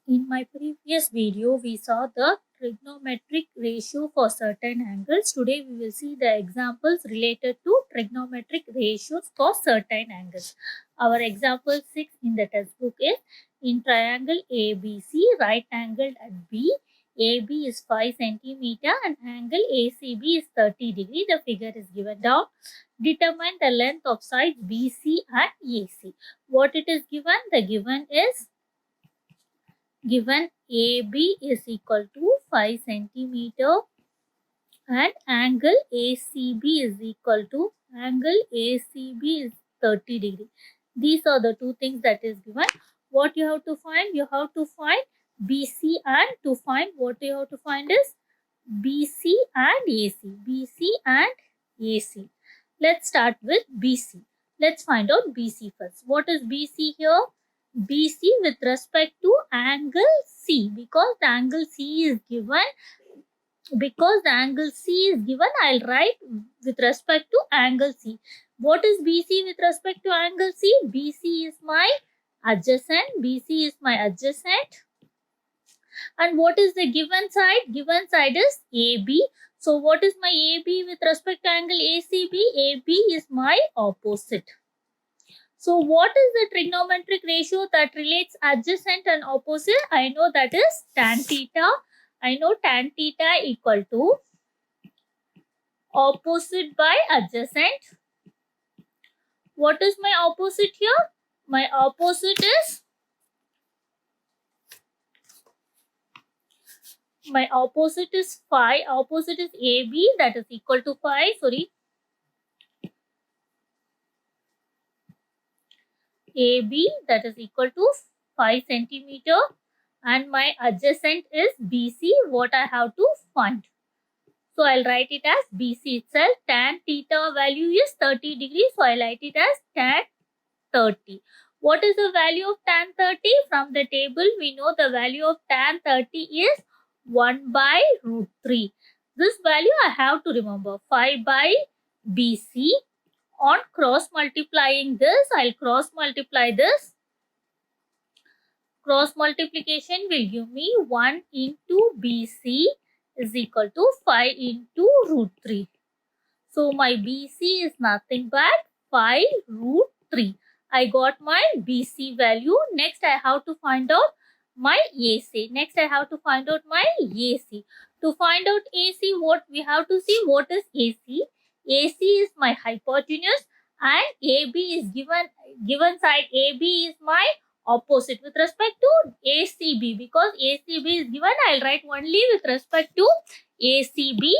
In my previous video, we saw the trigonometric ratio for certain angles. Today, we will see the examples related to trigonometric ratios for certain angles. Our example 6 in the textbook is in triangle ABC, right angled at B. AB is 5 centimeter and angle ACB is 30 degree. The figure is given down. Determine the length of sides BC and AC. What it is given? The given is given AB is equal to 5 centimeter and angle ACB is equal to angle ACB is 30 degree. These are the two things that is given. What you have to find? You have to find BC, and to find what you have to find is BC and AC. BC and AC. Let's start with BC. Let's find out BC first. What is BC here? BC with respect to angle C, because the angle C is given. I'll write with respect to angle C. What is BC with respect to angle C? BC is my adjacent. BC is my adjacent. And what is the given side? Given side is AB. So what is my AB with respect to angle ACB? AB is my opposite. So what is the trigonometric ratio that relates adjacent and opposite? I know that is tan theta. I know tan theta equal to opposite by adjacent. What is my opposite here? My opposite is phi. Opposite is AB, that is equal to phi. AB, that is equal to 5 centimeter, and my adjacent is BC, what I have to find. So I'll write it as BC itself. Tan theta value is 30 degrees, so I'll write it as tan 30. What is the value of tan 30? From the table, we know the value of tan 30 is 1 by root 3. This value I have to remember. 5 by BC. On cross multiplying this, I'll cross multiply this. Cross multiplication will give me 1 into BC is equal to 5 into root 3. So my BC is nothing but 5 root 3. I got my BC value. Next I have to find out my AC. To find out AC, what we have to see, what is AC? AC is my hypotenuse and AB is given side AB is my opposite with respect to ACB. Because ACB is given, I'll write only with respect to ACB.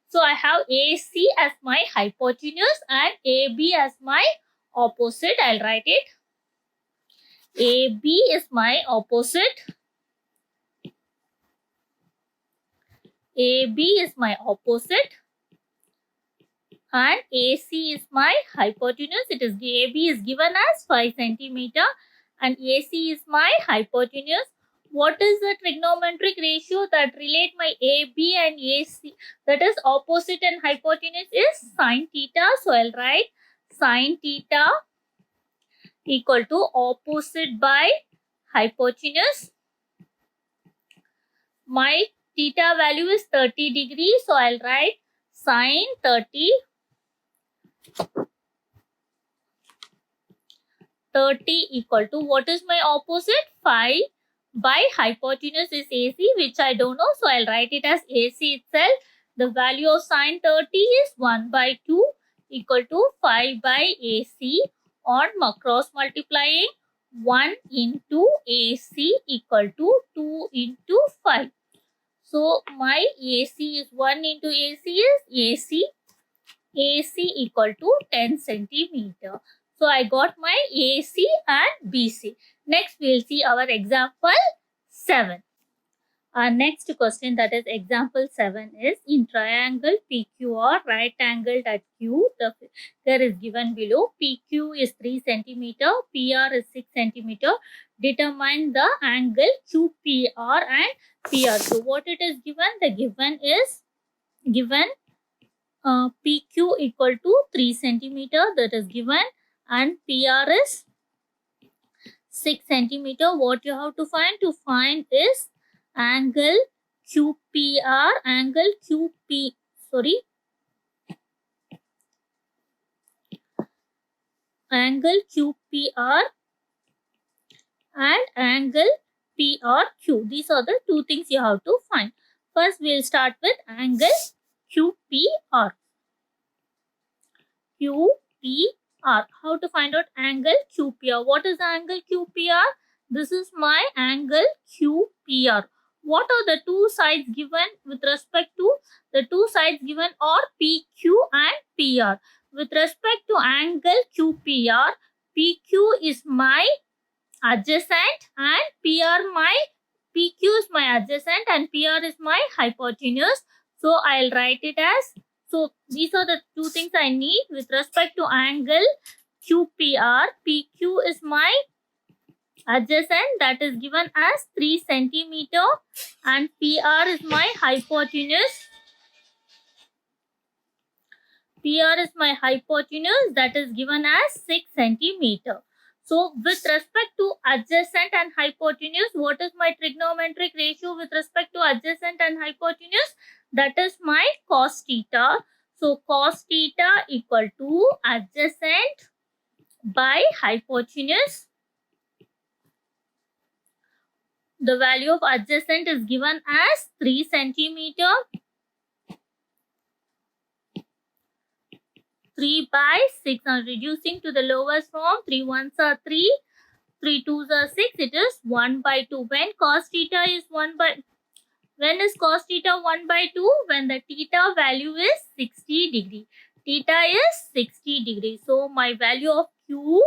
So I have AC as my hypotenuse and AB as my opposite. I'll write it. AB is my opposite. AB is my opposite. And AC is my hypotenuse. AB is given as 5 centimeter and AC is my hypotenuse. What is the trigonometric ratio that relate my AB and AC, that is opposite and hypotenuse, is sine theta. So I'll write sine theta equal to opposite by hypotenuse. My theta value is 30 degrees. So I'll write sine 30 equal to, what is my opposite? 5 by hypotenuse is AC, which I don't know. So I'll write it as AC itself. The value of sine 30 is 1 by 2 equal to 5 by AC. On cross multiplying, 1 into AC equal to 2 into 5. So my AC is 1 into AC is AC. AC equal to 10 centimeter. So I got my AC and BC. Next we'll see our example 7. Our next question, that is example 7, is in triangle PQR, right angled at Q. The figure is given below. PQ is 3 centimeter, PR is 6 centimeter. Determine the angle QPR and PR2. What it is given? The given is PQ equal to 3 centimeter, that is given, and PR is 6 centimeter. What you have to find? To find is angle QPR, angle QP, sorry, angle QPR and angle PRQ. These are the two things you have to find. First, we'll start with angle QPR. QPR. How to find out angle QPR? What is the angle QPR? This is my angle QPR. What are the two sides given with respect to? The two sides given are PQ and PR. With respect to angle QPR, PQ is my adjacent and PQ is my adjacent and PR is my hypotenuse. So I'll write it as, so these are the two things I need with respect to angle QPR. PQ is my adjacent, that is given as 3 centimeter, and PR is my hypotenuse. PR is my hypotenuse, that is given as 6 centimeter. So with respect to adjacent and hypotenuse, what is my trigonometric ratio with respect to adjacent and hypotenuse? That is my cos theta. So cos theta equal to adjacent by hypotenuse. The value of adjacent is given as 3 centimeter. 3 by 6. I'm reducing to the lowest form. 3 ones are 3. 3 twos are 6. It is 1 by 2. When cos theta is 1 by... When is cos theta 1 by 2? When the theta value is 60 degree. Theta is 60 degree. So my value of QPR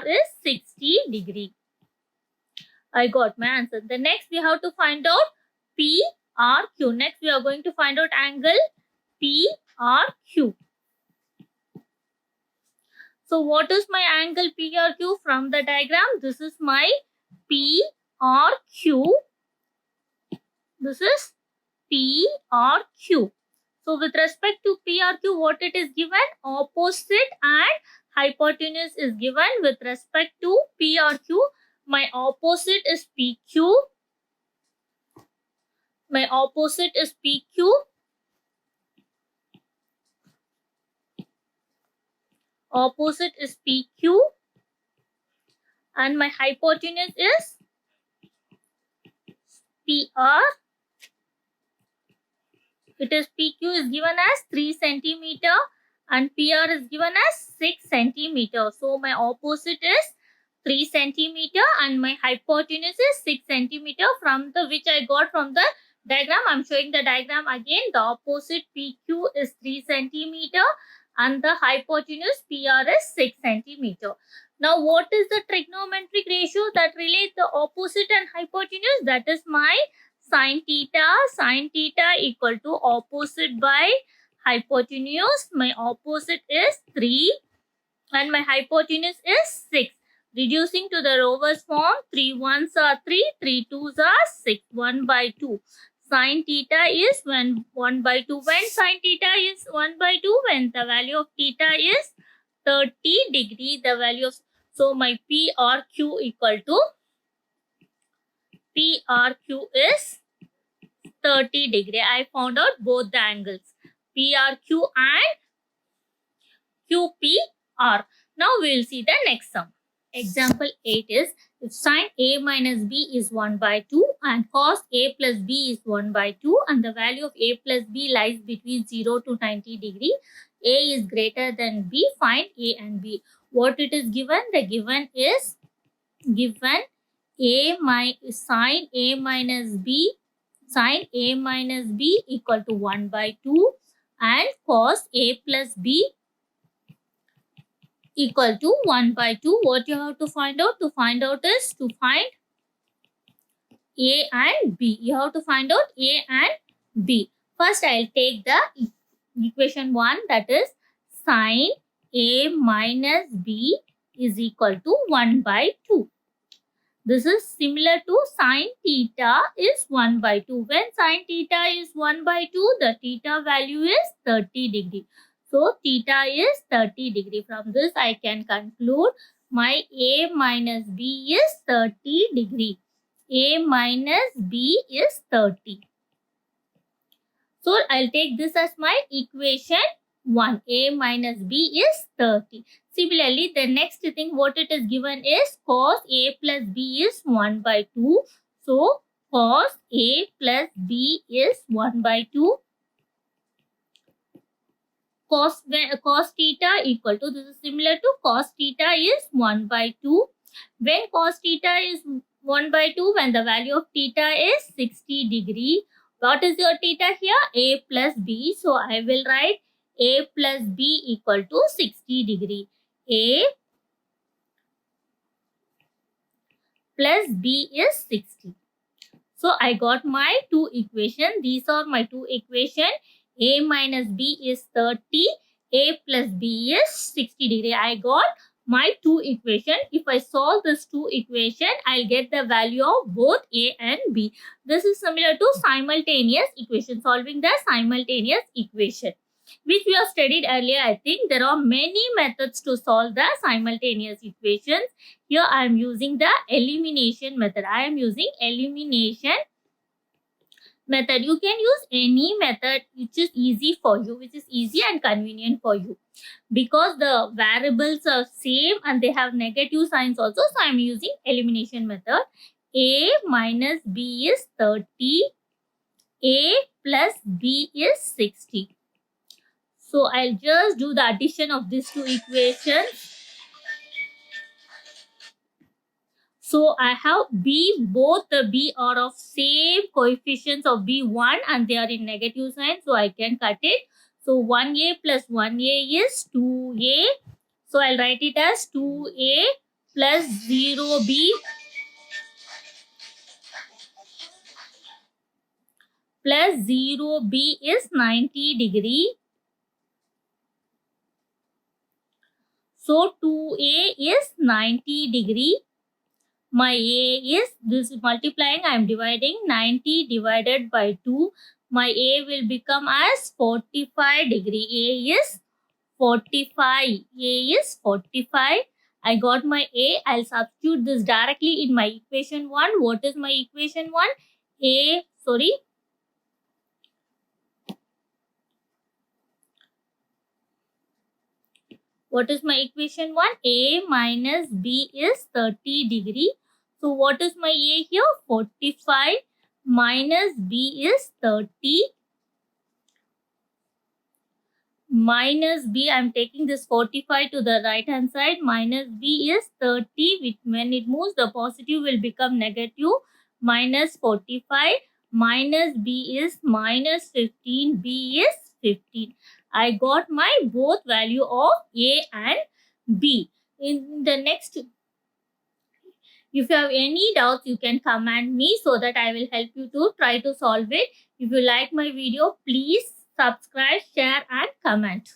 is 60 degree. I got my answer. The next we have to find out PRQ. Next we are going to find out angle PRQ. So what is my angle PRQ? From the diagram, this is my PRQ. This is PRQ. So with respect to PRQ, what it is given? Opposite and hypotenuse is given. With respect to PRQ, my opposite is PQ. My opposite is PQ. Opposite is PQ. And my hypotenuse is PR. It is PQ is given as 3 centimeter and PR is given as 6 centimeter. So my opposite is 3 centimeter and my hypotenuse is 6 centimeter, from the which I got from the diagram. I'm showing the diagram again. The opposite PQ is 3 centimeter and the hypotenuse PR is 6 centimeter. Now what is the trigonometric ratio that relates the opposite and hypotenuse? That is my sin theta. Sin theta equal to opposite by hypotenuse. My opposite is 3 and my hypotenuse is 6. Reducing to the lowest form, 3 ones are 3, 3 twos are 6, 1 by 2. Sin theta is 1 by 2. When sin theta is 1 by 2, when the value of theta is 30 degree, the value of, so my PRQ equal to, PRQ is 30 degree. I found out both the angles, PRQ and QPR. Now we will see the next sum. Example 8 is, if sin A minus B is 1 by 2 and cos A plus B is 1 by 2 and the value of A plus B lies between 0 to 90 degree, A is greater than B, find A and B. What it is given? The given is given sin A minus B equal to 1 by 2 and cos A plus B equal to 1 by 2. What you have to find out? To find out is to find A and B. You have to find out A and B. First, I'll take the equation 1, that is sin A minus B is equal to 1 by 2. This is similar to sin theta is 1 by 2. When sin theta is 1 by 2, the theta value is 30 degree. So theta is 30 degree. From this I can conclude my A minus B is 30 degree. A minus B is 30. So I'll take this as my equation 1. A minus B is 30. Similarly, the next thing what it is given is cos A plus B is 1 by 2. So cos A plus B is 1 by 2. Cos theta equal to, this is similar to cos theta is 1 by 2. When cos theta is 1 by 2, when the value of theta is 60 degree, what is your theta here? A plus B. So I will write A plus B equal to 60 degree. A plus B is 60. So I got my two equations. These are my two equations. A minus B is 30. A plus B is 60 degree. I got my two equations. If I solve this two equation, I'll get the value of both A and B. This is similar to simultaneous equation, solving the simultaneous equation, which we have studied earlier. I think there are many methods to solve the simultaneous equations. Here I am using the elimination method. I am using elimination method. You can use any method which is easy for you, which is easy and convenient for you, because the variables are same and they have negative signs also. So I am using elimination method. A minus B is 30. A plus B is 60. So I'll just do the addition of these two equations. So I have B, both the B are of same coefficients of B1 and they are in negative sign. So I can cut it. So 1A plus 1A is 2A. So I'll write it as 2A plus 0B plus 0B is 90 degree. So 2A is 90 degree. My A is, this is multiplying, I am dividing 90 divided by 2. My A will become as 45 degree. A is 45. A is 45. I got my A. I'll substitute this directly in my equation 1. What is my equation 1? What is my equation 1? A minus B is 30 degree. So what is my A here? 45 minus B is 30. Minus B, I am taking this 45 to the right hand side. Minus B is 30. Which, when it moves, the positive will become negative. Minus 45. Minus B is minus 15. B is 15. I got my both value of A and B. In the next, if you have any doubts, you can comment me so that I will help you to try to solve it. If you like my video, please subscribe, share and comment.